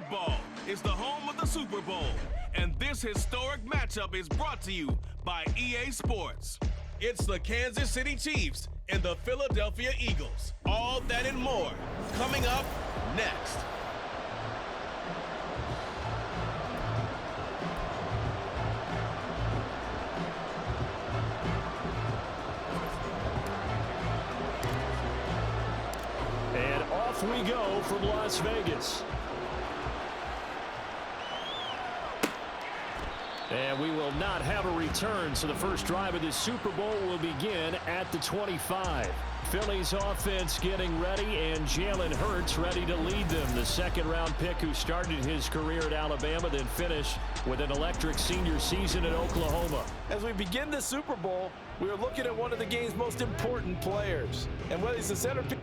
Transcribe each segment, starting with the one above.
Football is the home of the Super Bowl, and this historic matchup is brought to you by EA Sports. It's the Kansas City Chiefs and the Philadelphia Eagles. All that and more coming up next. And off we go from Las Vegas. And we will not have a return, so the first drive of this Super Bowl will begin at the 25. Philly's offense getting ready, and Jalen Hurts ready to lead them. The second-round pick who started his career at Alabama, then finished with an electric senior season at Oklahoma. As we begin the Super Bowl, we are looking at one of the game's most important players. And whether he's the centerpiece,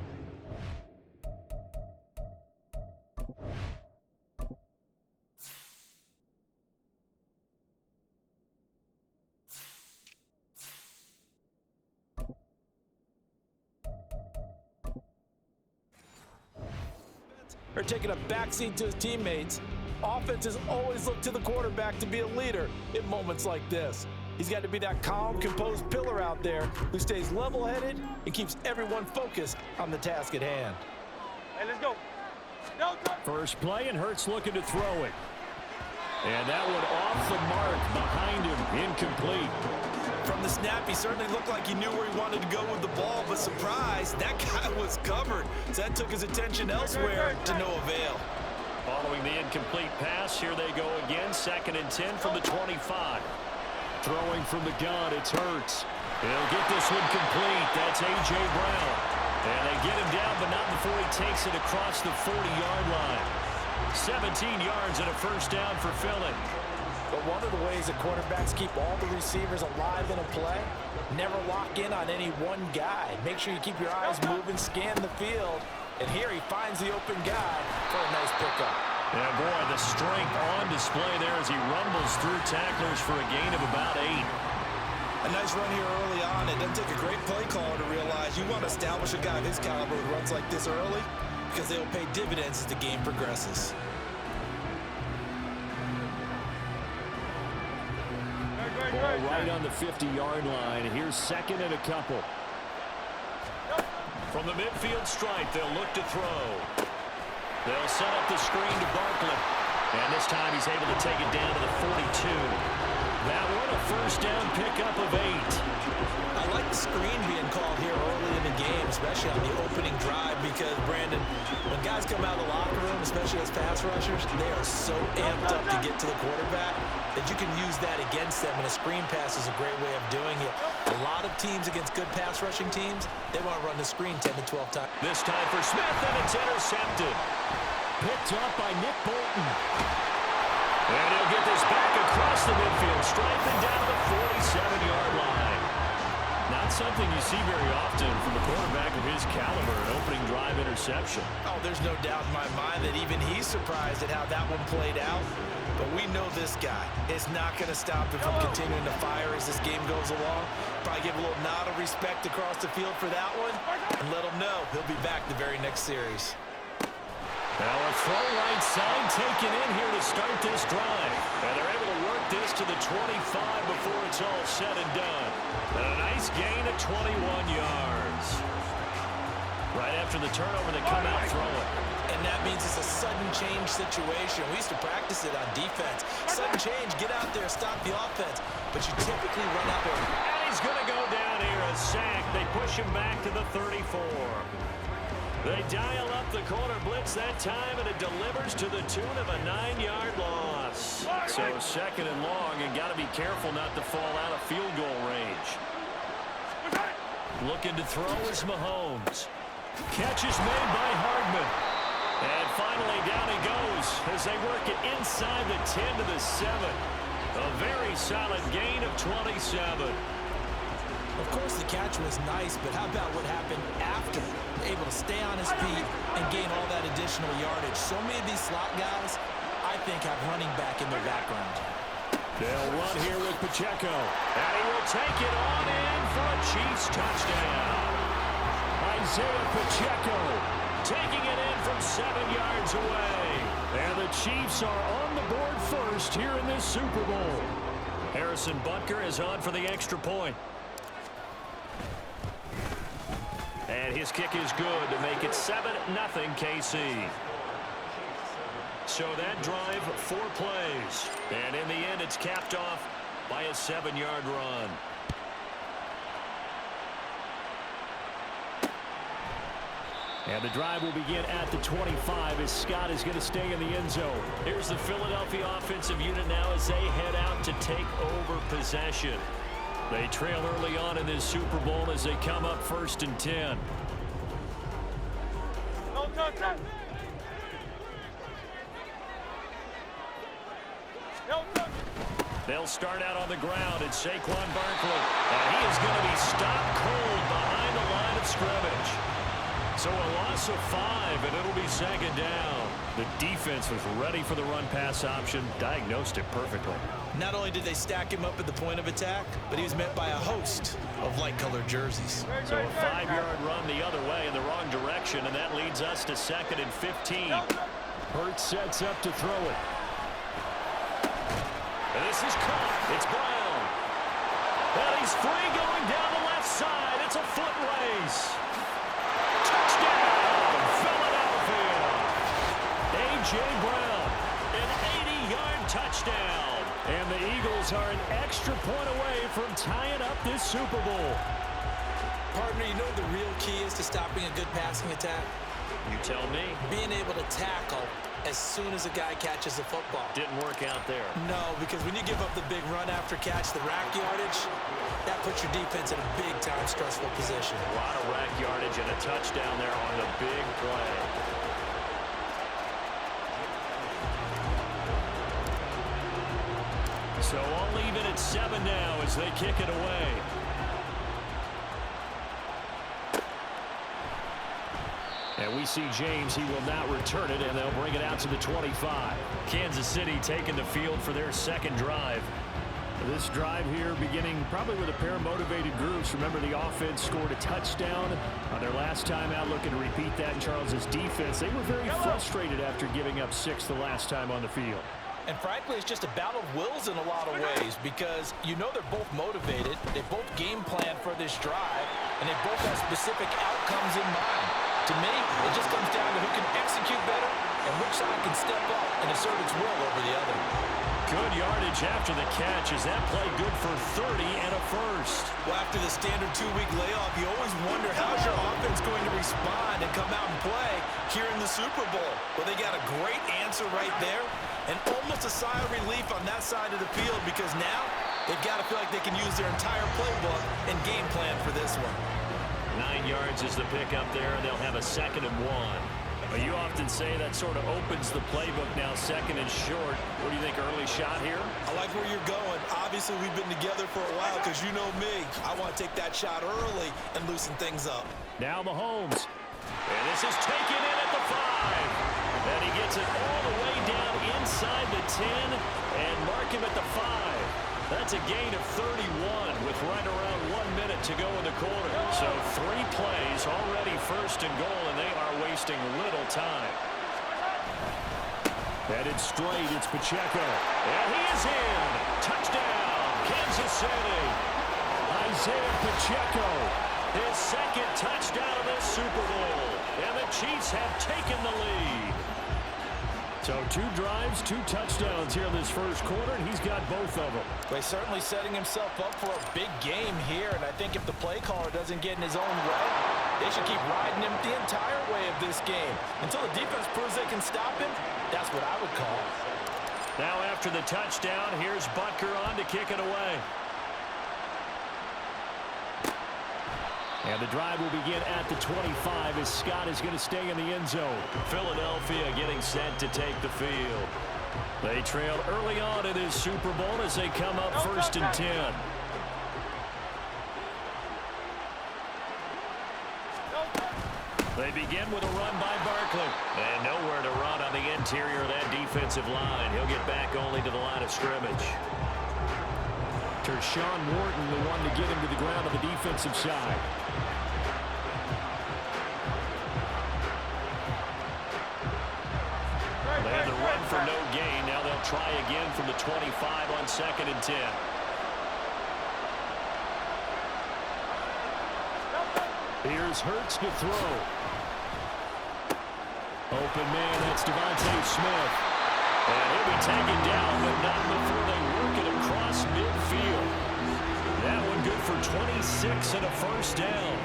or taking a backseat to his teammates, offenses always look to the quarterback to be a leader in moments like this. He's got to be that calm, composed pillar out there who stays level-headed and keeps everyone focused on the task at hand. Hey, let's go. First play, and Hurts looking to throw it. And that one off the mark behind him, incomplete. From the snap, he certainly looked like he knew where he wanted to go with the ball, but surprise, that guy was covered. So that took his attention elsewhere to no avail. Following the incomplete pass, here they go again, 2nd and 10 from the 25. Throwing from the gun, it's Hurts. He'll get this one complete. That's A.J. Brown. And they get him down, but not before he takes it across the 40-yard line. 17 yards and a first down for Philly. But one of the ways that quarterbacks keep all the receivers alive in a play, never lock in on any one guy. Make sure you keep your eyes moving, scan the field, and here he finds the open guy for a nice pickup. Yeah, boy, the strength on display there as he rumbles through tacklers for a gain of about 8. A nice run here early on. It doesn't take a great play caller to realize you want to establish a guy of his caliber who runs like this early because they'll pay dividends as the game progresses. Ball right on the 50-yard line. Here's 2nd and a couple. From the midfield stripe, they'll look to throw. They'll set up the screen to Barkley. And this time he's able to take it down to the 42. That one a first down pickup of 8. I like the screen being called here early in the game, especially on the opening drive, because, Brandon, when guys come out of the locker room, especially as pass rushers, they are so amped up to get to the quarterback that you can use that against them, and a screen pass is a great way of doing it. A lot of teams against good pass rushing teams, they want to run the screen 10 to 12 times. This time for Smith, and it's intercepted. Picked up by Nick Bolton. And he'll get this back across the midfield, striking down the 47-yard line. Not something you see very often from a quarterback of his caliber, an opening drive interception. Oh, there's no doubt in my mind that even he's surprised at how that one played out. But we know this guy is not going to stop him from continuing to fire as this game goes along. Probably give a little nod of respect across the field for that one and let him know he'll be back the very next series. Now a throw right side taken in here to start this drive. And they're able to work this to the 25 before it's all said and done. And a nice gain of 21 yards. Right after the turnover, they come out throwing. And that means it's a sudden change situation. We used to practice it on defense. Sudden change, get out there, stop the offense. But you typically run out there. And he's going to go down here, a sack. They push him back to the 34. They dial up the corner blitz that time, and it delivers to the tune of a 9-yard loss. So 2nd and long, and got to be careful not to fall out of field goal range. Looking to throw is Mahomes. Catch is made by Hardman. And finally down he goes as they work it inside the 10 to the 7. A very solid gain of 27. Of course, the catch was nice, but how about what happened after? Able to stay on his feet and gain all that additional yardage. So many of these slot guys, I think, have running back in their background. They'll run here with Pacheco. And he will take it on in for a Chiefs touchdown. Isaiah Pacheco taking it in from 7 yards away. And the Chiefs are on the board first here in this Super Bowl. Harrison Butker is on for the extra point. And his kick is good to make it 7-0 KC. So that drive, 4 plays. And in the end, it's capped off by a 7-yard run. And the drive will begin at the 25 as Scott is going to stay in the end zone. Here's the Philadelphia offensive unit now as they head out to take over possession. They trail early on in this Super Bowl as they come up 1st and 10. They'll start out on the ground. It's Saquon Barkley. And he is going to be stopped cold behind the line of scrimmage. So a loss of 5, and it'll be 2nd down. The defense was ready for the run-pass option, diagnosed it perfectly. Not only did they stack him up at the point of attack, but he was met by a host of light-colored jerseys. So a 5-yard run the other way in the wrong direction, and that leads us to 2nd and 15. Hurts sets up to throw it. And this is caught. It's Brown. And he's free going down the left side. It's a foot race. Touchdown, Philadelphia. A.J. Brown, an 80-yard touchdown. And the Eagles are an extra point away from tying up this Super Bowl. Partner, you know what the real key is to stopping a good passing attack? You tell me. Being able to tackle as soon as a guy catches the football. Didn't work out there. No, because when you give up the big run after catch, the rack yardage, that puts your defense in a big-time stressful position. A lot of rack yardage and a touchdown there on the big play. So all even at 7 now as they kick it away. And we see James. He will not return it, and they'll bring it out to the 25. Kansas City taking the field for their 2nd drive. This drive here beginning probably with a pair of motivated groups. Remember, the offense scored a touchdown on their last time out, looking to repeat that in Charles's defense. They were very frustrated after giving up 6 the last time on the field. And frankly, it's just a battle of wills in a lot of ways because you know they're both motivated. They both game plan for this drive, and they both have specific outcomes in mind. To me, it just comes down to who can execute better and which side can step up and assert its will over the other. Good yardage after the catch. Is that play good for 30 and a first? Well, after the standard 2-week layoff, you always wonder how's your offense going to respond and come out and play here in the Super Bowl. Well, they got a great answer right there and almost a sigh of relief on that side of the field because now they've got to feel like they can use their entire playbook and game plan for this one. 9 yards is the pickup there, and they'll have a 2nd and 1. Well, you often say that sort of opens the playbook now, 2nd and short. What do you think, early shot here? I like where you're going. Obviously, we've been together for a while because you know me. I want to take that shot early and loosen things up. Now Mahomes. And this is taken in at the 5. And he gets it all the way down inside the 10 and mark him at the 5. That's a gain of 31 with right around 1 minute to go in the quarter. So 3 plays already 1st and goal, and they are wasting little time. Headed straight, it's Pacheco. And he is in. Touchdown, Kansas City. Isaiah Pacheco, his 2nd touchdown of this Super Bowl. And the Chiefs have taken the lead. So 2 drives, 2 touchdowns here in this first quarter, and he's got both of them. Well, he's certainly setting himself up for a big game here, and I think if the play caller doesn't get in his own way, they should keep riding him the entire way of this game. Until the defense proves they can stop him, that's what I would call. Now after the touchdown, here's Butker on to kick it away. And the drive will begin at the 25 as Scott is going to stay in the end zone. Philadelphia getting set to take the field. They trail early on in this Super Bowl as they come up 1st and 10. They begin with a run by Barkley. And nowhere to run on the interior of that defensive line. He'll get back only to the line of scrimmage. Tershawn Wharton, the one to get him to the ground on the defensive side. They had the run for try again from the 25 on 2nd and 10. Here's Hurts to throw. Open man, that's Devontae Smith. And he'll be taken down, but not before they work it across midfield. That one good for 26 and a first down.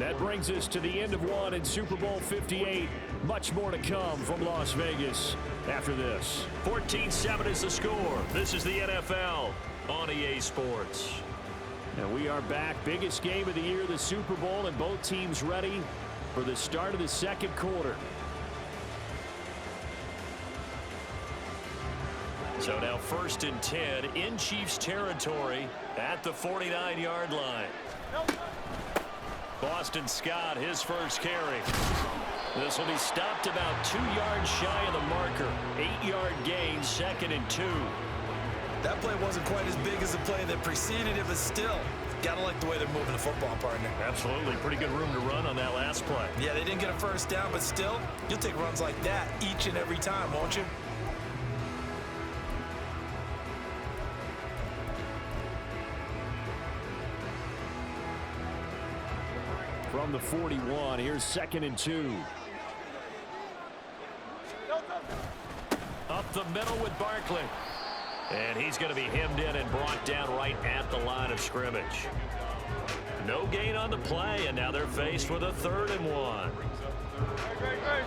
That brings us to the end of one in Super Bowl 58. Much more to come from Las Vegas after this. 14-7 is the score. This is the NFL on EA Sports. And we are back. Biggest game of the year, the Super Bowl, and both teams ready for the start of the second quarter. So now 1st and 10 in Chiefs territory at the 49-yard line. Boston Scott, his first carry. This will be stopped about 2 yards shy of the marker. 8-yard gain, 2nd and 2. That play wasn't quite as big as the play that preceded it, but still, gotta like the way they're moving the football, partner. Absolutely. Pretty good room to run on that last play. Yeah, they didn't get a first down, but still, you'll take runs like that each and every time, won't you? From the 41, here's 2nd and 2. Up the middle with Barkley. And he's going to be hemmed in and brought down right at the line of scrimmage. No gain on the play, and now they're faced with a 3rd and 1.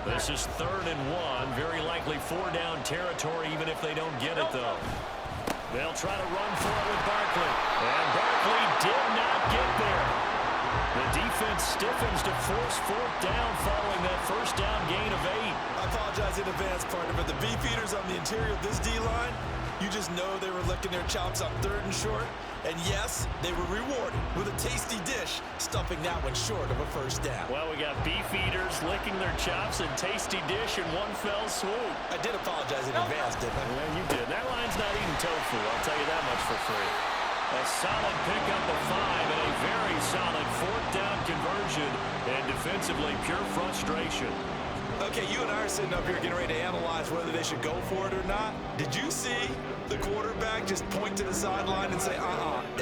This is 3rd and 1. Very likely 4-down territory, even if they don't get it, though. They'll try to run for it with Barkley. And Barkley did not get there. The defense stiffens to force 4th down following that first down gain of 8. I apologize in advance, partner, but the beefeaters on the interior of this D-line, you just know they were licking their chops on 3rd and short. And yes, they were rewarded with a tasty dish, stuffing that one short of a first down. Well, we got beefeaters licking their chops and tasty dish in one fell swoop. I did apologize in advance, didn't I? Yeah, you did. That line's not eating tofu, I'll tell you that much for free. A solid pickup of 5 and a very solid 4th down conversion, and defensively pure frustration. Okay, you and I are sitting up here getting ready to analyze whether they should go for it or not. Did you see the quarterback just point to the sideline and say,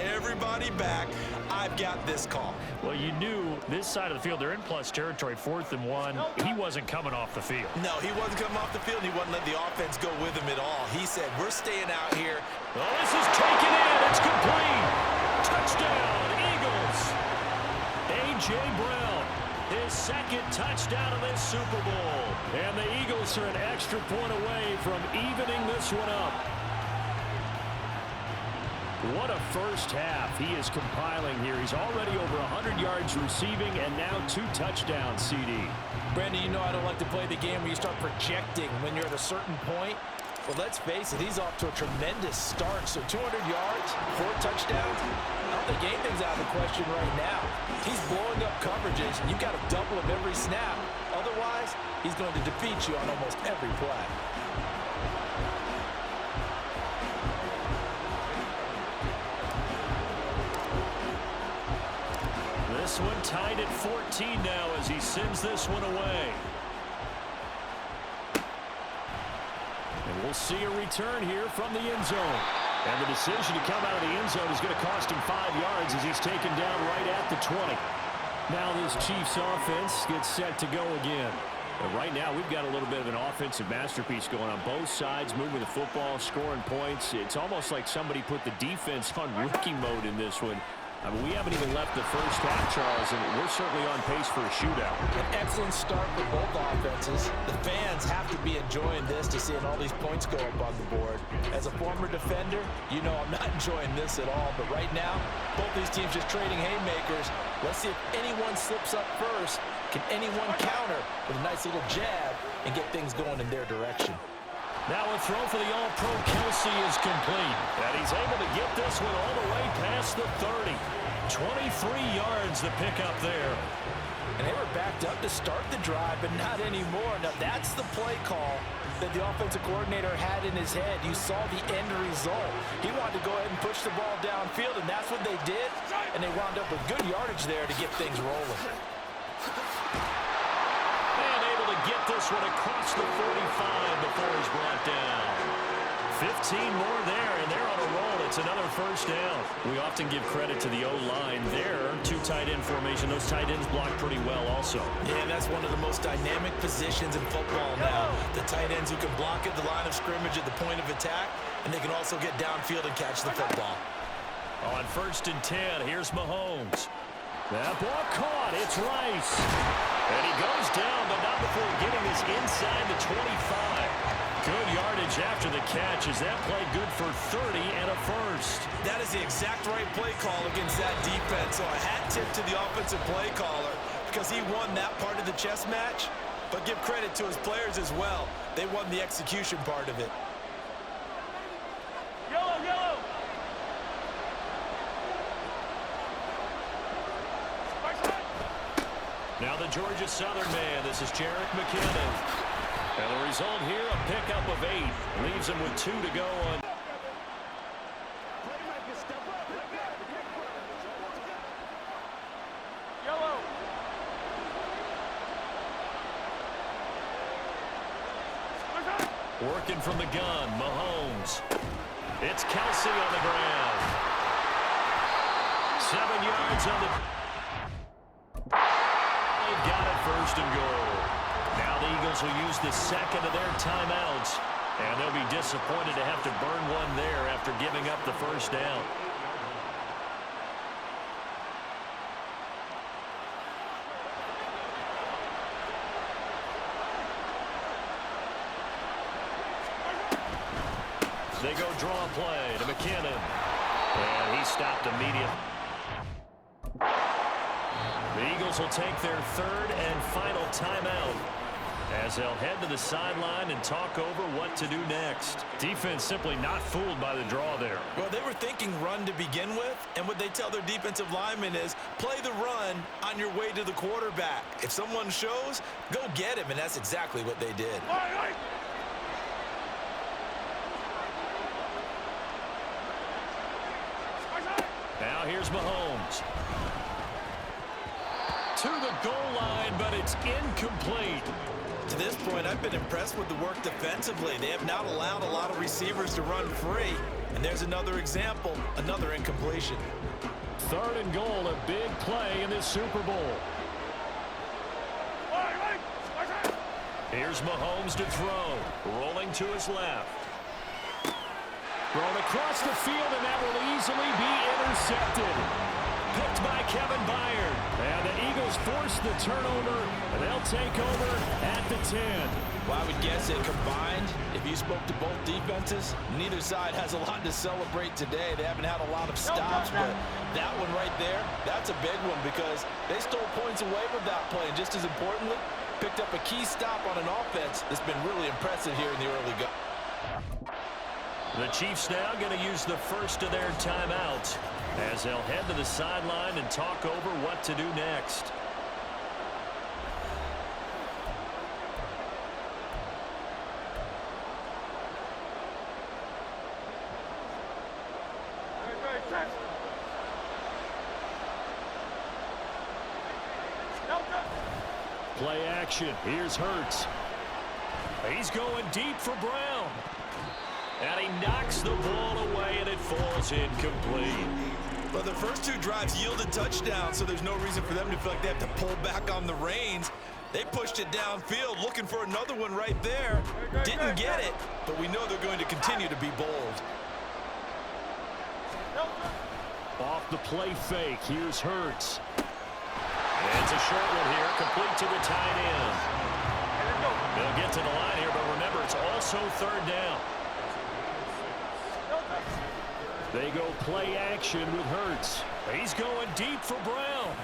everybody back, I've got this call? Well, you knew this side of the field, they're in plus territory, 4th and 1. He wasn't coming off the field. No, he wasn't coming off the field. He wasn't letting the offense go with him at all. He said, we're staying out here. Oh, this is taken in. It's complete. Touchdown, Eagles. A.J. Brown, his 2nd touchdown of this Super Bowl. And the Eagles are an extra point away from evening this one up. What a first half he is compiling here. He's already over 100 yards receiving and now 2 touchdowns, CD. Brandon, you know I don't like to play the game where you start projecting when you're at a certain point. Well, let's face it, he's off to a tremendous start. So 200 yards, 4 touchdowns. I don't think anything's out of the question right now. He's blowing up coverages, and you've got to double him every snap. Otherwise, he's going to defeat you on almost every play. This one tied at 14 now as he sends this one away. And we'll see a return here from the end zone. And the decision to come out of the end zone is going to cost him 5 yards as he's taken down right at the 20. Now this Chiefs offense gets set to go again. And right now we've got a little bit of an offensive masterpiece going on both sides, moving the football, scoring points. It's almost like somebody put the defense on rookie mode in this one. I mean, we haven't even left the first half, Charles, and we're certainly on pace for a shootout. An excellent start for both offenses. The fans have to be enjoying this to seeing all these points go up on the board. As a former defender, you know I'm not enjoying this at all. But right now, both these teams just trading haymakers. Let's see if anyone slips up first. Can anyone counter with a nice little jab and get things going in their direction? Now a throw for the All-Pro Kelsey is complete. And he's able to get this one all the way past the 30. 23 yards the pickup there. And they were backed up to start the drive, but not anymore. Now that's the play call that the offensive coordinator had in his head. You saw the end result. He wanted to go ahead and push the ball downfield, and that's what they did. And they wound up with good yardage there to get things rolling. And able to get this one across the 45 before he's brought down. 15 more there, and they're on a roll. It's another first down. We often give credit to the O-line there. Two tight end formation. Those tight ends block pretty well also. Yeah, that's one of the most dynamic positions in football now. The tight ends who can block at the line of scrimmage at the point of attack, and they can also get downfield and catch the football. On 1st and 10, here's Mahomes. That ball caught. It's Rice. And he goes down, but not before getting this inside the 25. Good yardage after the catch as that played good for 30 and a first. That is the exact right play call against that defense. So a hat tip to the offensive play caller because he won that part of the chess match. But give credit to his players as well. They won the execution part of it. Yellow, yellow. Now the Georgia Southern man. This is Jerick McKinnon. And the result here, a pickup of 8. Leaves him with 2 to go on. Yellow. Working from the gun, Mahomes. It's Kelsey on the ground. 7 yards on the... They've got it, 1st and goal. Now the Eagles will use the second of their timeouts, and they'll be disappointed to have to burn one there after giving up the first down. They go draw play to McKinnon, and he stopped immediately. The Eagles will take their 3rd and final timeout as they'll head to the sideline and talk over what to do next. Defense simply not fooled by the draw there. Well, they were thinking run to begin with, and what they tell their defensive linemen is play the run on your way to the quarterback. If someone shows, go get him, and that's exactly what they did. Now here's Mahomes. To the goal line, but it's incomplete. To this point, I've been impressed with the work defensively. They have not allowed a lot of receivers to run free. And there's another example, another incompletion. 3rd and goal, a big play in this Super Bowl. Here's Mahomes to throw. Rolling to his left. Thrown across the field, and that will easily be intercepted. Picked by Kevin Byard. And the Eagles force the turnover, and they'll take over at the 10. Well, I would guess that combined, if you spoke to both defenses, neither side has a lot to celebrate today. They haven't had a lot of stops, but that one right there, that's a big one because they stole points away with that play. And just as importantly, picked up a key stop on an offense that's been really impressive here in the early go. The Chiefs now going to use the first of their timeouts as they'll head to the sideline and talk over what to do next. Play action. Here's Hurts. He's going deep for Brown. And he knocks the ball away, and it falls incomplete. Well, the first 2 drives yielded touchdowns, so there's no reason for them to feel like they have to pull back on the reins. They pushed it downfield, looking for another one right there. Didn't get it, but we know they're going to continue to be bold. Off the play fake, here's Hurts. And it's a short one here, complete to the tight end. They'll get to the line here, but remember, it's also 3rd down. They go play action with Hurts. He's going deep for Brown.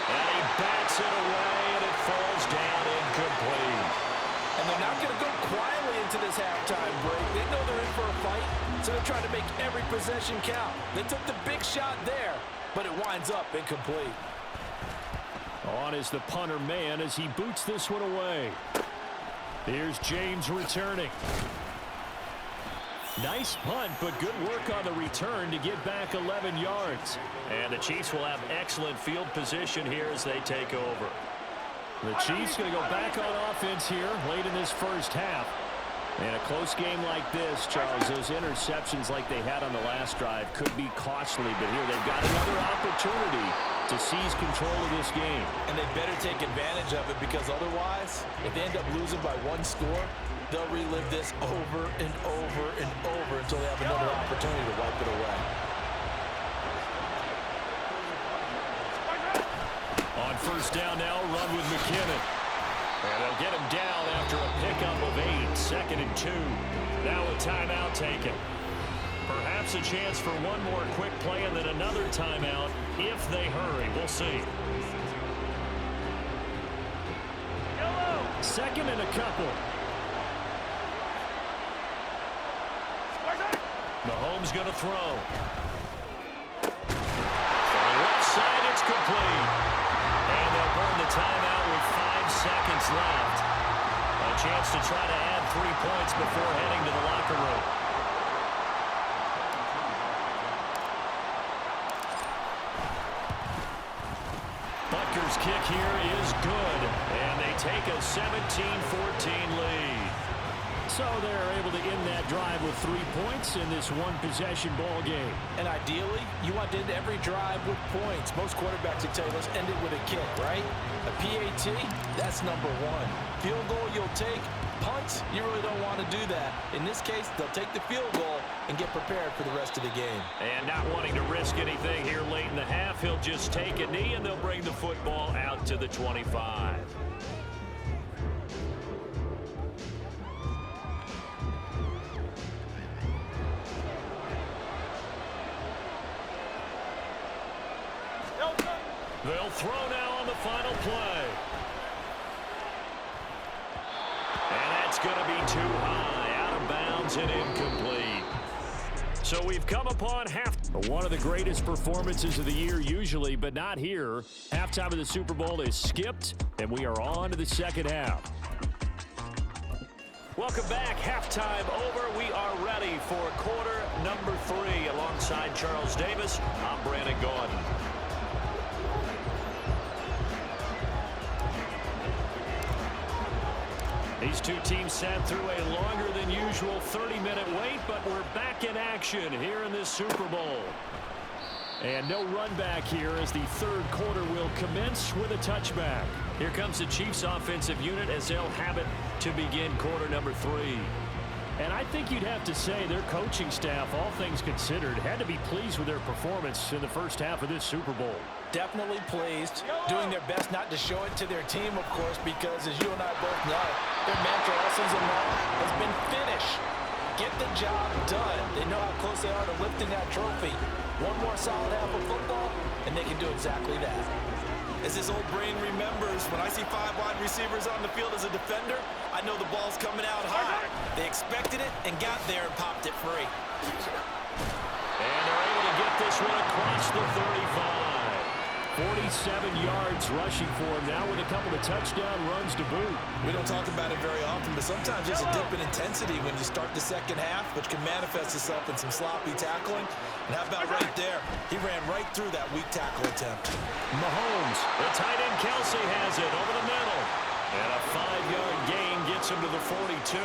And he bats it away, and it falls down incomplete. And they're not going to go quietly into this halftime break. They know they're in for a fight, so they're trying to make every possession count. They took the big shot there, but it winds up incomplete. On is the punter man as he boots this one away. Here's James returning. Nice punt, but good work on the return to get back 11 yards. And the Chiefs will have excellent field position here as they take over. The Chiefs going to go back on offense here late in this first half. And a close game like this, Charles, those interceptions like they had on the last drive could be costly. But here they've got another opportunity to seize control of this game. And they better take advantage of it, because otherwise, if they end up losing by one score, they'll relive this over and over and over until they have another opportunity to wipe it away. On first down now, run with McKinnon. And they'll get him down after a pickup of 8, 2nd and 2. Now a timeout taken. Perhaps a chance for one more quick play and then another timeout if they hurry. We'll see. Second and a couple. Mahomes going to throw. On the left side, it's complete. And they'll burn the timeout with 5 seconds left. A chance to try to add 3 points before heading to the locker room. Butker's kick here is good. And they take a 17-14 lead. So they're able to end that drive with 3 points in this one-possession ball game. And ideally, you want to end every drive with points. Most quarterbacks would tell you, let's end it with a kick, right? A PAT, that's number 1. Field goal you'll take. Punts, you really don't want to do that. In this case, they'll take the field goal and get prepared for the rest of the game. And not wanting to risk anything here late in the half, he'll just take a knee and they'll bring the football out to the 25. They'll throw now on the final play. And that's going to be too high, out of bounds and incomplete. So we've come upon one of the greatest performances of the year usually, but not here. Halftime of the Super Bowl is skipped, and we are on to the second half. Welcome back. Halftime over. We are ready for quarter number 3. Alongside Charles Davis, I'm Brandon Gordon. These two teams sat through a longer than usual 30-minute wait, but we're back in action here in this Super Bowl. And no run back here as the third quarter will commence with a touchback. Here comes the Chiefs offensive unit as they'll have it to begin quarter number 3. And I think you'd have to say their coaching staff, all things considered, had to be pleased with their performance in the first half of this Super Bowl. Definitely pleased, doing their best not to show it to their team, of course, because as you and I both know, their mantra all season long has been finish. Get the job done. They know how close they are to lifting that trophy. One more solid half of football, and they can do exactly that. As this old brain remembers, when I see 5 wide receivers on the field as a defender, I know the ball's coming out high. They expected it and got there and popped it free. And they're able to get this one across the 35. 47 yards rushing for him now with a couple of touchdown runs to boot. We don't talk about it very often, but sometimes there's a dip in intensity when you start the second half, which can manifest itself in some sloppy tackling. And how about right there? He ran right through that weak tackle attempt. Mahomes, the tight end Kelsey has it over the middle. And a 5-yard gain gets him to the 42.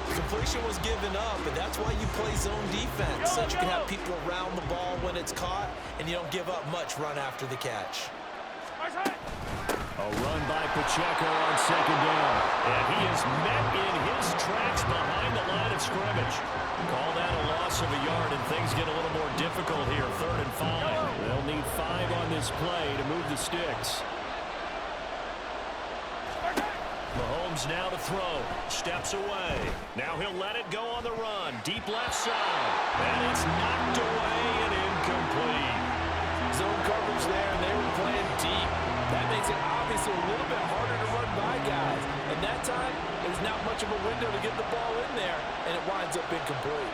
Completion was given up, and that's why you play zone defense, so that you can have people around the ball when it's caught, and you don't give up much run after the catch. A run by Pacheco on second down. And he is met in his tracks behind the line of scrimmage. Call that a loss of a yard, and things get a little more difficult here. 3rd and 5. They'll need 5 on this play to move the sticks. Mahomes now to throw. Steps away. Now he'll let it go on the run. Deep left side. And it's knocked away and incomplete. Zone coverage there, and they were playing deep. That makes it obviously a little bit harder to run by guys. And that time, there's not much of a window to get the ball in there, and it winds up incomplete.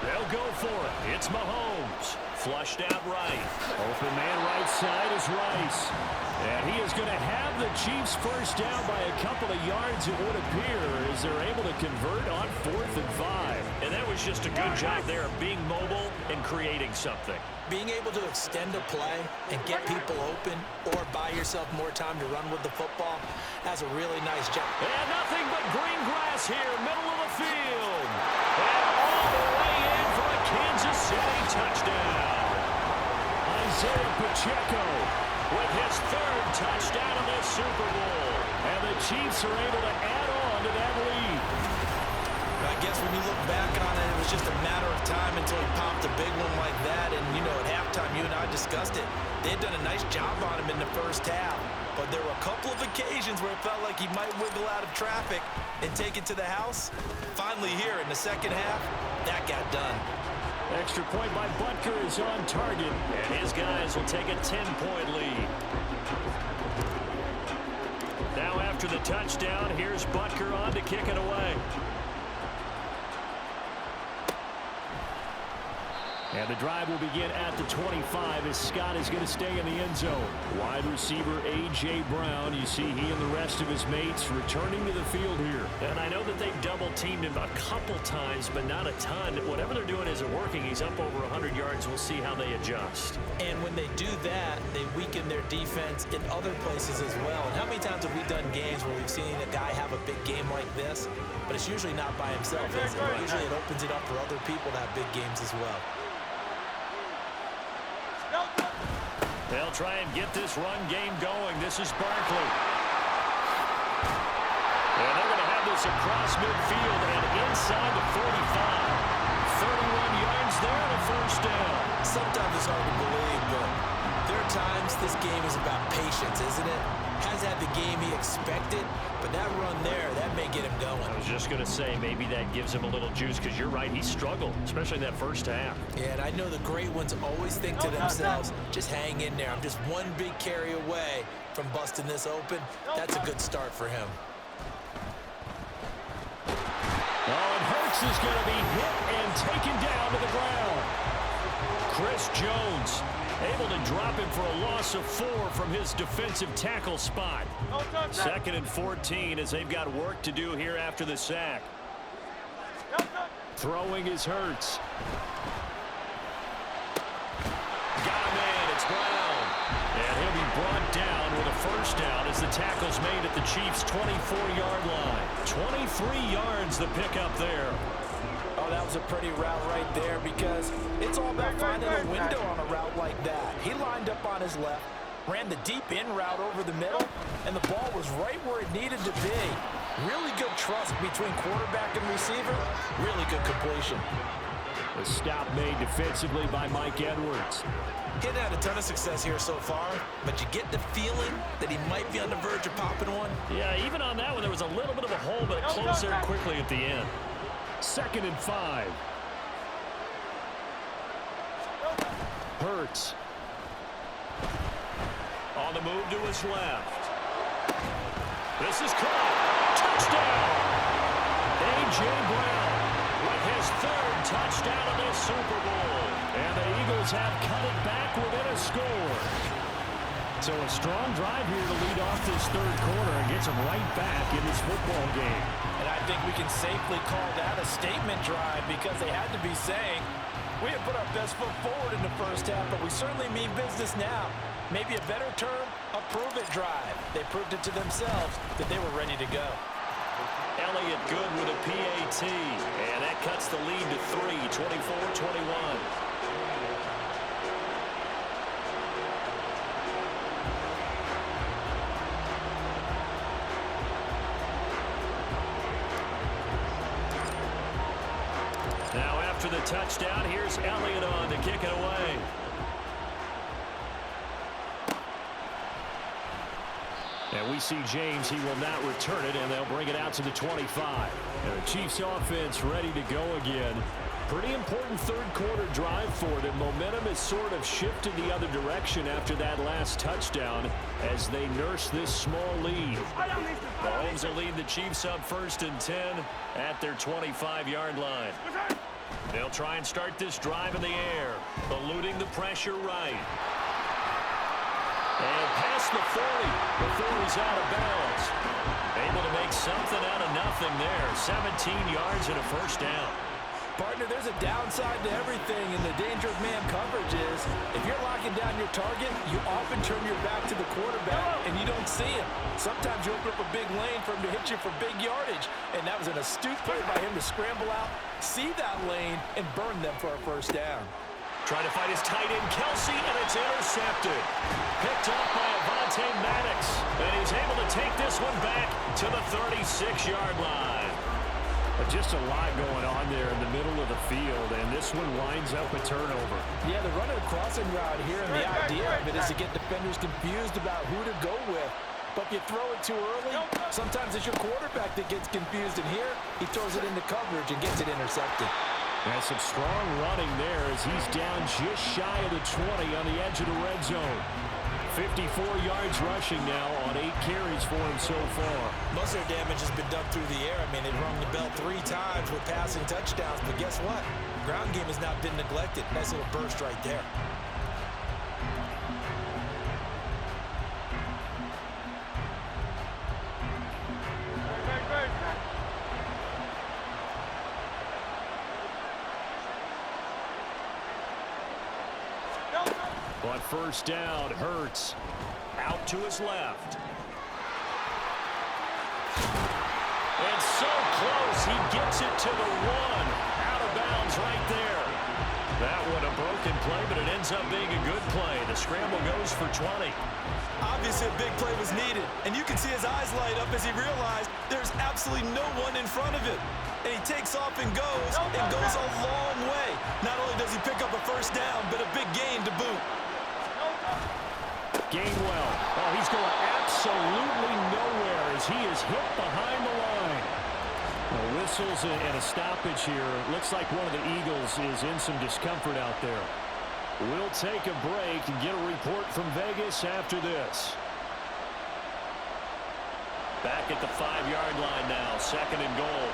They'll go for it. It's Mahomes. Flushed out right. Open man right side is Rice. And he is going to have the Chiefs first down by a couple of yards, it would appear, as they're able to convert on 4th and 5. And that was just a good job there of being mobile and creating something. Being able to extend a play and get people open or buy yourself more time to run with the football, that's a really nice job. And nothing but green grass here, middle of the field. And all the way in for a Kansas City touchdown. Isaiah Pacheco with his 3rd touchdown of this Super Bowl. And the Chiefs are able to add on to that lead. I guess when you look back on it, it was just a matter of time until he popped a big one like that. And, you know, at halftime, you and I discussed it. They had done a nice job on him in the first half. But there were a couple of occasions where it felt like he might wiggle out of traffic and take it to the house. Finally here in the second half, that got done. Extra point by Butker is on target. And his guys will take a 10-point lead. Now after the touchdown, here's Butker on to kick it away. And the drive will begin at the 25 as Scott is going to stay in the end zone. Wide receiver A.J. Brown. You see he and the rest of his mates returning to the field here. And I know that they've double-teamed him a couple times, but not a ton. Whatever they're doing isn't working. He's up over 100 yards. We'll see how they adjust. And when they do that, they weaken their defense in other places as well. And how many times have we done games where we've seen a guy have a big game like this, but it's usually not by himself, is it? Usually it opens it up for other people to have big games as well. They'll try and get this run game going. This is Barkley. And they're going to have this across midfield and inside the 45. 31 yards there and a first down. Sometimes it's hard to believe, but there are times this game is about patience, isn't it? Has had the game he expected, but that run there, that may get him going. I was just going to say, maybe that gives him a little juice, because you're right, he struggled, especially in that first half. Yeah, and I know the great ones always think to themselves, just hang in there. I'm just one big carry away from busting this open. That's a good start for him. Oh, and Hurts is going to be hit and taken down to the ground. Chris Jones able to drop him for a loss of 4 from his defensive tackle spot. 2nd and 14 as they've got work to do here after the sack. Throwing is Hurts. Got a man, it's Brown. And he'll be brought down with a first down as the tackle's made at the Chiefs' 24-yard line. 23 yards the pickup there. Oh, that was a pretty route right there, because it's all about finding a window on a route like that. He lined up on his left, ran the deep in route over the middle, and the ball was right where it needed to be. Really good trust between quarterback and receiver. Really good completion. The stop made defensively by Mike Edwards. He hadn't had a ton of success here so far, but you get the feeling that he might be on the verge of popping one. Yeah, even on that one, there was a little bit of a hole, but it closed there quickly at the end. 2nd and 5. Hurts. On the move to his left. This is caught. Touchdown! A.J. Brown with his 3rd touchdown of this Super Bowl. And the Eagles have cut it back within a score. So a strong drive here to lead off this 3rd quarter and gets them right back in this football game. And I think we can safely call that a statement drive, because they had to be saying, we have put our best foot forward in the first half, but we certainly mean business now. Maybe a better term, a prove-it drive. They proved it to themselves that they were ready to go. Elliott good with a PAT, and that cuts the lead to 3, 24-21. Now after the touchdown, here's Elliott on to kick it away. And we see James, he will not return it, and they'll bring it out to the 25. And the Chiefs offense ready to go again. Pretty important 3rd quarter drive for them. Momentum has sort of shifted the other direction after that last touchdown as they nurse this small lead. Mahomes will lead the Chiefs up 1st and 10 at their 25-yard line. They'll try and start this drive in the air, eluding the pressure right. And past the 40 before he's out of bounds. Able to make something out of nothing there. 17 yards and a first down. Partner, there's a downside to everything, and the danger of man coverage is if you're locking down your target, you often turn your back to the quarterback, and you don't see him. Sometimes you open up a big lane for him to hit you for big yardage, and that was an astute play by him to scramble out, see that lane, and burn them for a first down. Trying to find his tight end, Kelsey, and it's intercepted. Picked up by Avonte Maddox, and he's able to take this one back to the 36-yard line. Just a lot going on there in the middle of the field, and this one winds up a turnover. Yeah, they're running a crossing route here, and the idea of it is to get defenders confused about who to go with. But if you throw it too early, sometimes it's your quarterback that gets confused, and here he throws it into coverage and gets it intercepted. And some strong running there as he's down just shy of the 20 on the edge of the red zone. 54 yards rushing now on 8 carries for him so far. Most of their damage has been done through the air. I mean, they've rung the bell 3 times with passing touchdowns, but guess what? Ground game has not been neglected. Nice little burst right there. On first down, Hurts Out to his left. And so close, he gets it to the 1. Out of bounds right there. That one a broken play, but it ends up being a good play. The scramble goes for 20. Obviously, a big play was needed, and you can see his eyes light up as he realized there's absolutely no one in front of him. And he takes off and goes a long way. Not only does he pick up a first down, but a big gain to boot. Gainwell. Oh, he's going absolutely nowhere as he is hit behind the line. Well, whistles and a stoppage here. Looks like one of the Eagles is in some discomfort out there. We'll take a break and get a report from Vegas after this. Back at the 5-yard line now, 2nd and goal.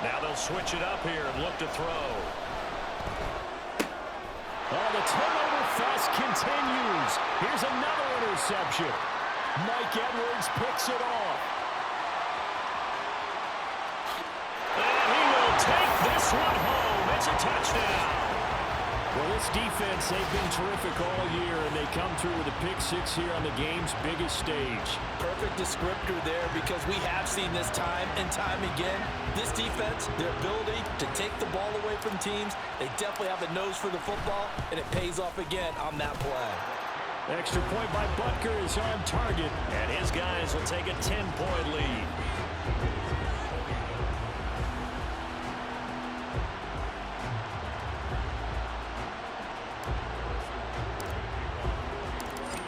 Now they'll switch it up here and look to throw. Oh, the turnover fest continues. Here's another interception. Mike Edwards picks it off. And he will take this one home. It's a touchdown. Well, this defense, they've been terrific all year, and they come through with a pick 6 here on the game's biggest stage. Perfect descriptor there because we have seen this time and time again. This defense, their ability to take the ball away from teams, they definitely have a nose for the football, and it pays off again on that play. Extra point by Butker is on target. And his guys will take a 10-point lead.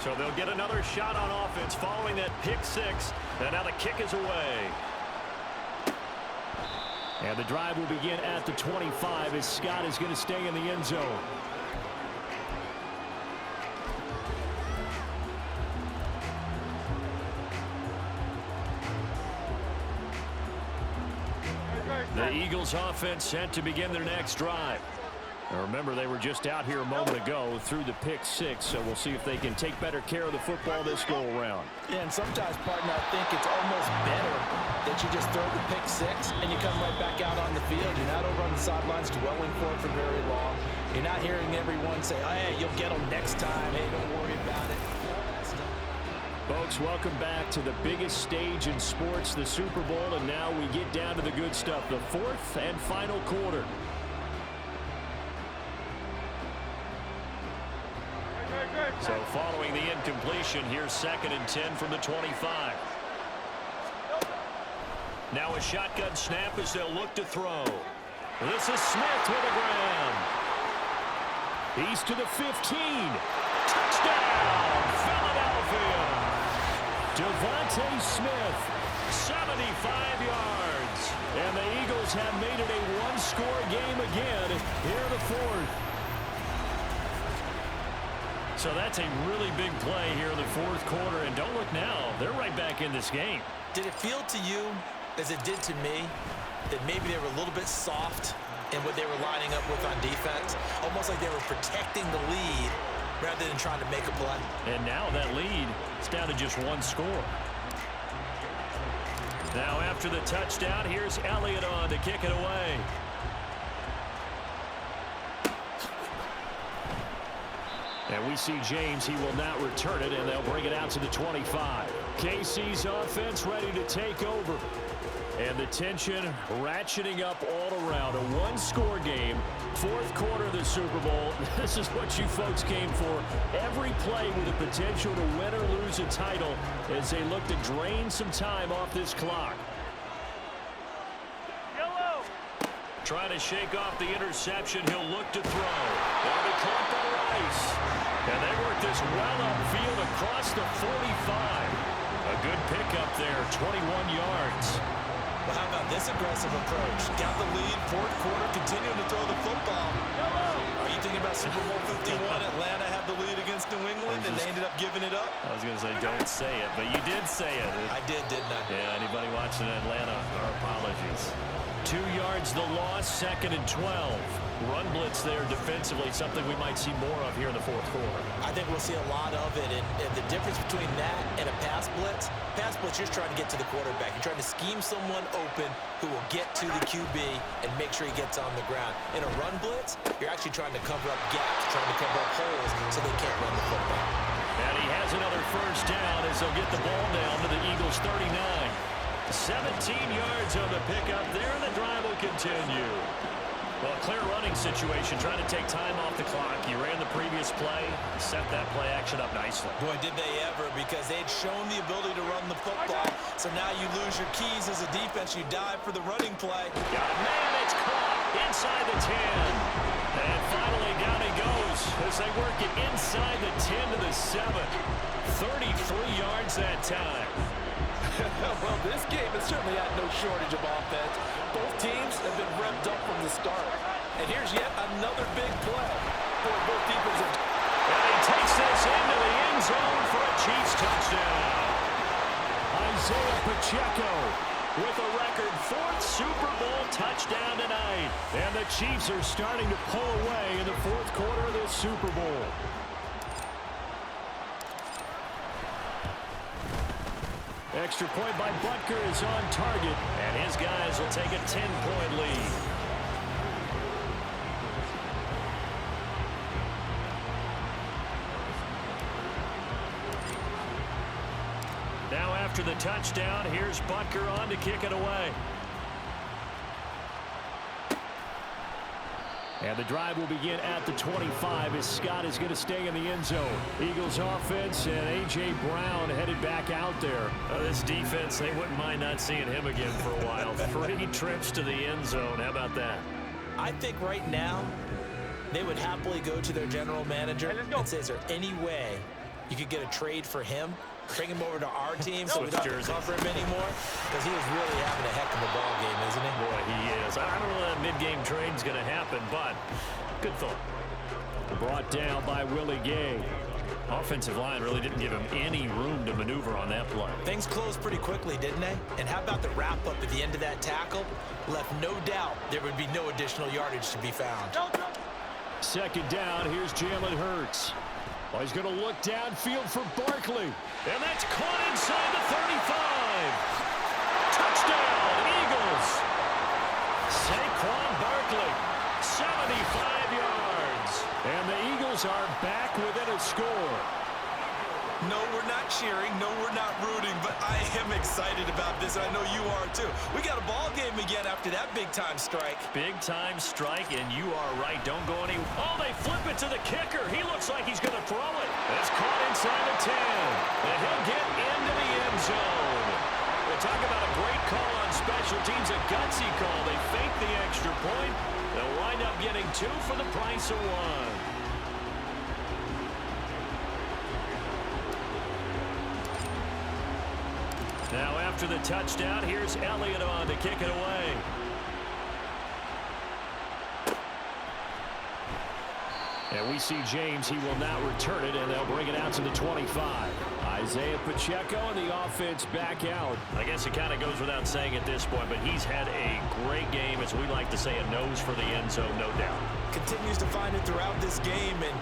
So they'll get another shot on offense following that pick 6. And now the kick is away. And the drive will begin at the 25 as Scott is going to stay in the end zone. The Eagles offense set to begin their next drive. Now remember, they were just out here a moment ago through the pick 6, so we'll see if they can take better care of the football this go around. Yeah, and sometimes, partner, I think it's almost better that you just throw the pick 6 and you come right back out on the field. You're not over on the sidelines dwelling for it for very long. You're not hearing everyone say, oh, hey, you'll get them next time. Hey, don't worry about it. Folks, welcome back to the biggest stage in sports, the Super Bowl, and now we get down to the good stuff, the 4th and final quarter. So following the incompletion, here's 2nd and 10 from the 25. Now a shotgun snap as they'll look to throw. This is Smith with a grab. He's to the 15. Touchdown, Philadelphia. Devontae Smith. 75 yards. And the Eagles have made it a one-score game again here in the 4th. So that's a really big play here in the 4th quarter. And don't look now, they're right back in this game. Did it feel to you as it did to me, that maybe they were a little bit soft in what they were lining up with on defense. Almost like they were protecting the lead rather than trying to make a play. And now that lead is down to just one score. Now after the touchdown, here's Elliott on to kick it away. And we see James, he will not return it, and they'll bring it out to the 25. KC's offense ready to take over. And the tension ratcheting up all around. A one-score game, fourth quarter of the Super Bowl. This is what you folks came for. Every play with the potential to win or lose a title as they look to drain some time off this clock. Trying to shake off the interception. He'll look to throw. That'll be caught by Rice. And they work this well upfield across the 45. A good pickup there, 21 yards. Well, how about this aggressive approach? Got the lead, fourth quarter, continuing to throw the football. Are you thinking about Super Bowl 51? Atlanta had the lead against New England, and they ended up giving it up? I was going to say, don't say it, but you did say it. I did, didn't I? Yeah, anybody watching Atlanta, our apologies. 2 yards the loss, 2nd and 12. Run blitz there defensively, something we might see more of here in the fourth quarter. I think we'll see a lot of it, and the difference between that and a pass blitz, you're trying to get to the quarterback. You're trying to scheme someone open who will get to the QB and make sure he gets on the ground. In a run blitz, you're actually trying to cover up gaps, trying to cover up holes so they can't run the football. And he has another first down as they'll get the ball down to the Eagles' 39. 17 yards on the pickup there, and the drive will continue. Well, clear running situation, trying to take time off the clock. You ran the previous play, set that play action up nicely. Boy, did they ever, because they'd shown the ability to run the football. So now you lose your keys as a defense. You dive for the running play. Got a man, it's caught inside the 10. And finally down he goes as they work it inside the 10 to the 7. 33 yards that time. Well, this game has certainly had no shortage of offense. Both teams have been revved up from the start. And here's yet another big play. Both defensive. And he takes this into the end zone for a Chiefs touchdown. Isaiah Pacheco with a record 4th Super Bowl touchdown tonight. And the Chiefs are starting to pull away in the fourth quarter of this Super Bowl. Extra point by Butker is on target, and his guys will take a 10-point lead. Now after the touchdown, here's Butker on to kick it away. And the drive will begin at the 25 as Scott is going to stay in the end zone. Eagles offense and A.J. Brown headed back out there. This defense, they wouldn't mind not seeing him again for a while. 3 trips to the end zone. How about that? I think right now they would happily go to their general manager and say, is there any way you could get a trade for him? Bring him over to our team so we don't have to cover him anymore, because he was really having a heck of a ball game, isn't he? Boy, he is. I don't know that mid-game trade's going to happen, but good thought. Brought down by Willie Gay. Offensive line really didn't give him any room to maneuver on that play. Things closed pretty quickly, didn't they? And how about the wrap-up at the end of that tackle? Left no doubt there would be no additional yardage to be found. Second down, here's Jalen Hurts. Well, he's going to look downfield for Barkley. And that's caught inside the 35. Touchdown, Eagles. Saquon Barkley, 75 yards. And the Eagles are back within a score. No, we're not cheering. No, we're not rooting. But I am excited about this, and I know you are too. We got a ball game again after that big-time strike. Big-time strike, and you are right. Don't go any... Oh, they flip it to the kicker. He looks like he's going to throw it. It's caught inside the 10. And he'll get into the end zone. We'll talk about a great call on special teams, a gutsy call. They fake the extra point. They'll wind up getting 2 for the price of 1. Now after the touchdown, here's Elliott on to kick it away. And we see James. He will not return it, and they'll bring it out to the 25. Isaiah Pacheco and the offense back out. I guess it kind of goes without saying at this point, but he's had a great game, as we like to say, a nose for the end zone, no doubt. Continues to find it throughout this game, and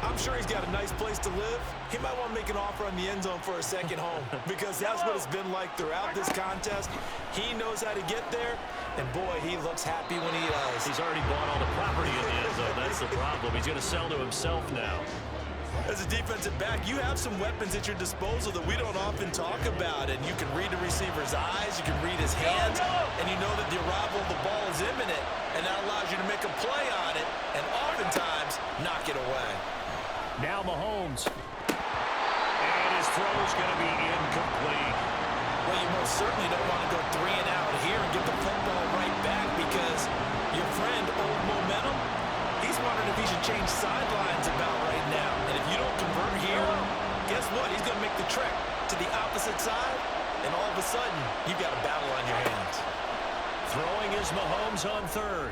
I'm sure he's got a nice place to live. He might want to make an offer on the end zone for a second home, because that's what it's been like throughout this contest. He knows how to get there, and boy, he looks happy when he does. He's already bought all the property in the end zone. That's the problem. He's going to sell to himself now. As a defensive back, you have some weapons at your disposal that we don't often talk about, and you can read the receiver's eyes, you can read his hands, and you know that the arrival of the ball is imminent, and that allows you to make a play on it, and oftentimes knock it away. Now Mahomes. And his throw's going to be incomplete. Well, you most certainly don't want to go 3 and out here and get the football right back, because your friend, Old Momentum, he's wondering if he should change sidelines about right now. And if you don't convert here, guess what? He's going to make the trek to the opposite side, and all of a sudden, you've got a battle on your hands. Throwing is Mahomes on third.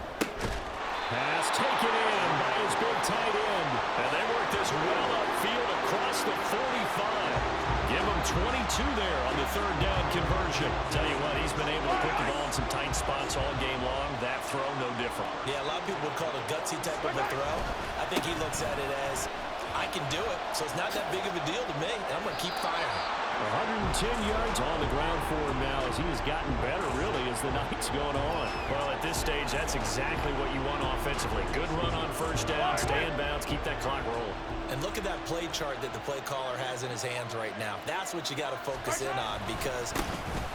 Pass taken in by his big tight end. And they work this well upfield across the 45. Give him 22 there on the third down conversion. Tell you what, he's been able to put the ball in some tight spots all game long. That throw, no different. Yeah, a lot of people would call it a gutsy type of a throw. I think he looks at it as, I can do it, so it's not that big of a deal to me, and I'm going to keep firing. 110 yards on the ground for him now as he has gotten better, really, as the night's going on. Well, at this stage, that's exactly what you want offensively. Good run on first down, stay in bounds, keep that clock rolling. And look at that play chart that the play caller has in his hands right now. That's what you got to focus in on, because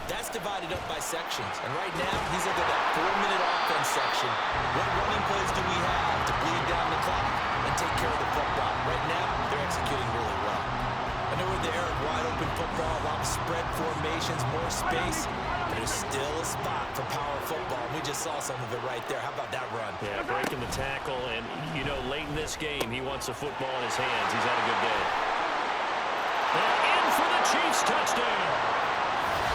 that's divided up by sections. And right now, he's looking at that 4-minute offense section. What running plays do we have to bleed down the clock and take care of the football? Right now, they're executing really well. I know we're in the era of wide-open football, a lot of spread formations, more space, but there's still a spot for power football. We just saw some of it right there. How about that run? Yeah, breaking the tackle, and, you know, late in this game, he wants the football in his hands. He's had a good day. And in for the Chiefs touchdown.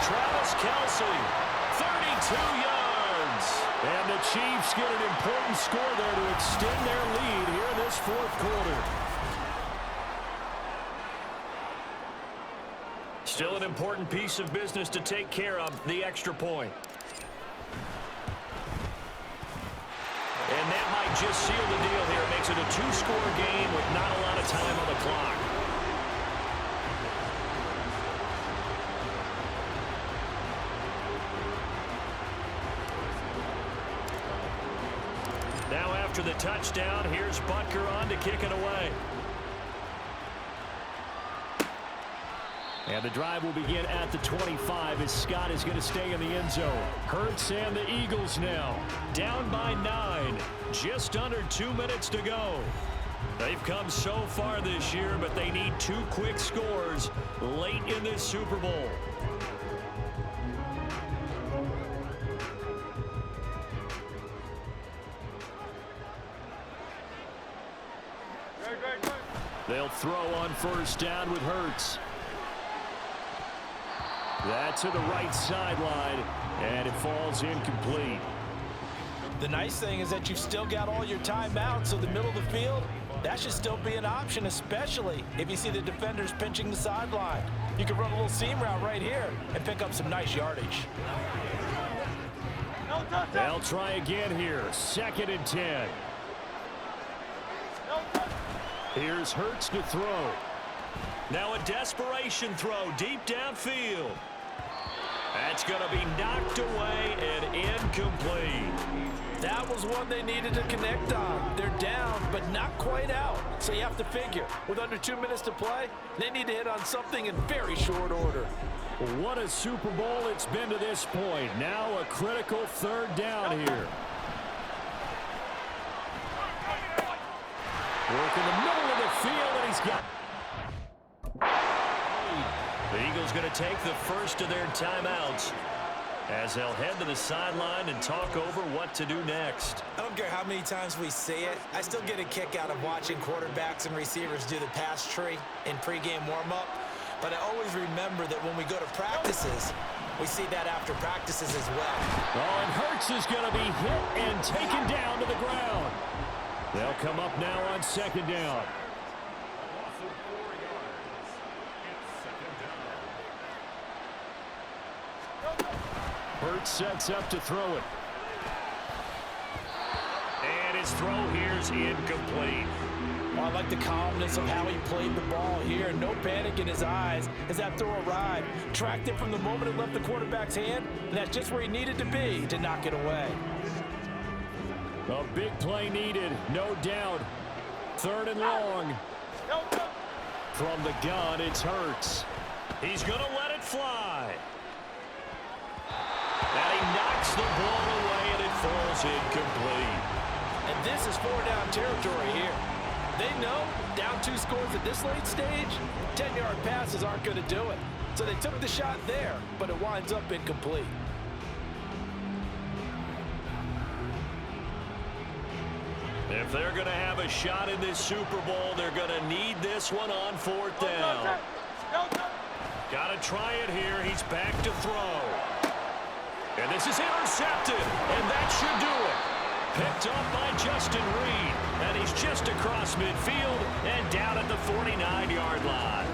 Travis Kelce, 32 yards. And the Chiefs get an important score there to extend their lead here in this fourth quarter. Still an important piece of business to take care of, the extra point. And that might just seal the deal here. It makes it a 2-score game with not a lot of time on the clock. Now after the touchdown, here's Butker on to kick it away. And the drive will begin at the 25 as Scott is going to stay in the end zone. Hurts and the Eagles now down by 9. Just under 2 minutes to go. They've come so far this year, but they need 2 quick scores late in this Super Bowl. They'll throw on first down with Hurts. That to the right sideline, and it falls incomplete. The nice thing is that you've still got all your timeouts, so the middle of the field, that should still be an option, especially if you see the defenders pinching the sideline. You can run a little seam route right here and pick up some nice yardage. They'll try again here, 2nd and 10. Here's Hurts to throw. Now a desperation throw deep downfield. That's going to be knocked away and incomplete. That was one they needed to connect on. They're down, but not quite out. So you have to figure, with under 2 minutes to play, they need to hit on something in very short order. What a Super Bowl it's been to this point. Now a critical 3rd down here. Work in the middle of the field, and he's got... The Eagles going to take the first of their timeouts as they'll head to the sideline and talk over what to do next. I don't care how many times we say it, I still get a kick out of watching quarterbacks and receivers do the pass tree in pregame warm-up. But I always remember that when we go to practices, we see that after practices as well. Oh, and Hurts is going to be hit and taken down to the ground. They'll come up now on second down. Hurts sets up to throw it. And his throw here's incomplete. Well, I like the calmness of how he played the ball here. No panic in his eyes as that throw arrived. Tracked it from the moment it left the quarterback's hand, and that's just where he needed to be to knock it away. A big play needed, no doubt. Third and long. From the gun, it's Hurts. He's going to let it fly. And he knocks the ball away, and it falls incomplete. And this is 4-down territory here. They know down 2 scores at this late stage, 10-yard passes aren't going to do it. So they took the shot there, but it winds up incomplete. If they're going to have a shot in this Super Bowl, they're going to need this one on 4th down. Got to try it here. He's back to throw. And this is intercepted, and that should do it. Picked up by Justin Reed, and he's just across midfield and down at the 49-yard line.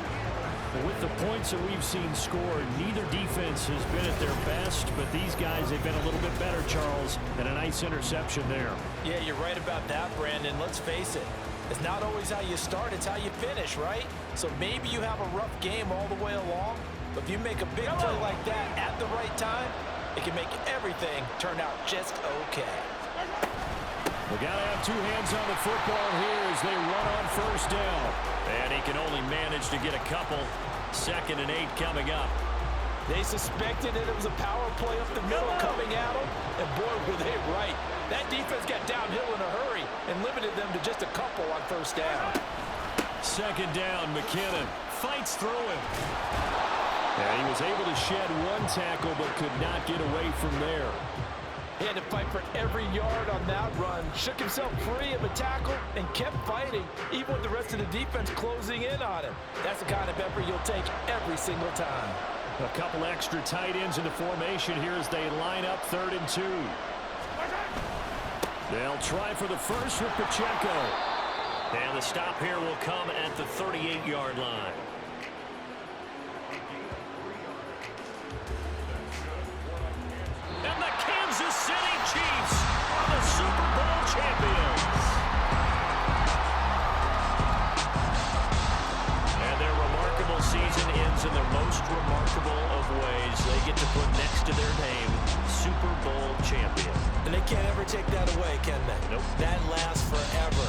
With the points that we've seen scored, neither defense has been at their best, but these guys have been a little bit better, Charles, and a nice interception there. Yeah, you're right about that, Brandon. Let's face it. It's not always how you start, it's how you finish, right? So maybe you have a rough game all the way along, but if you make a big play like that at the right time, it can make everything turn out just okay. We got to have 2 hands on the football here as they run on 1st down. And he can only manage to get a couple. 2nd and 8 coming up. They suspected that it was a power play up the middle coming at them, and boy, were they right. That defense got downhill in a hurry and limited them to just a couple on 1st down. 2nd down, McKinnon fights through him. And he was able to shed 1 tackle but could not get away from there. He had to fight for every yard on that run. Shook himself free of a tackle and kept fighting, even with the rest of the defense closing in on him. That's the kind of effort you'll take every single time. A couple extra tight ends in the formation here as they line up 3rd and 2. They'll try for the first with Pacheco. And the stop here will come at the 38-yard line. And the Kansas City Chiefs are the Super Bowl champions. And their remarkable season ends in the most remarkable of ways. They get to put next to their name, Super Bowl champion. And they can't ever take that away, can they? Nope. That lasts forever.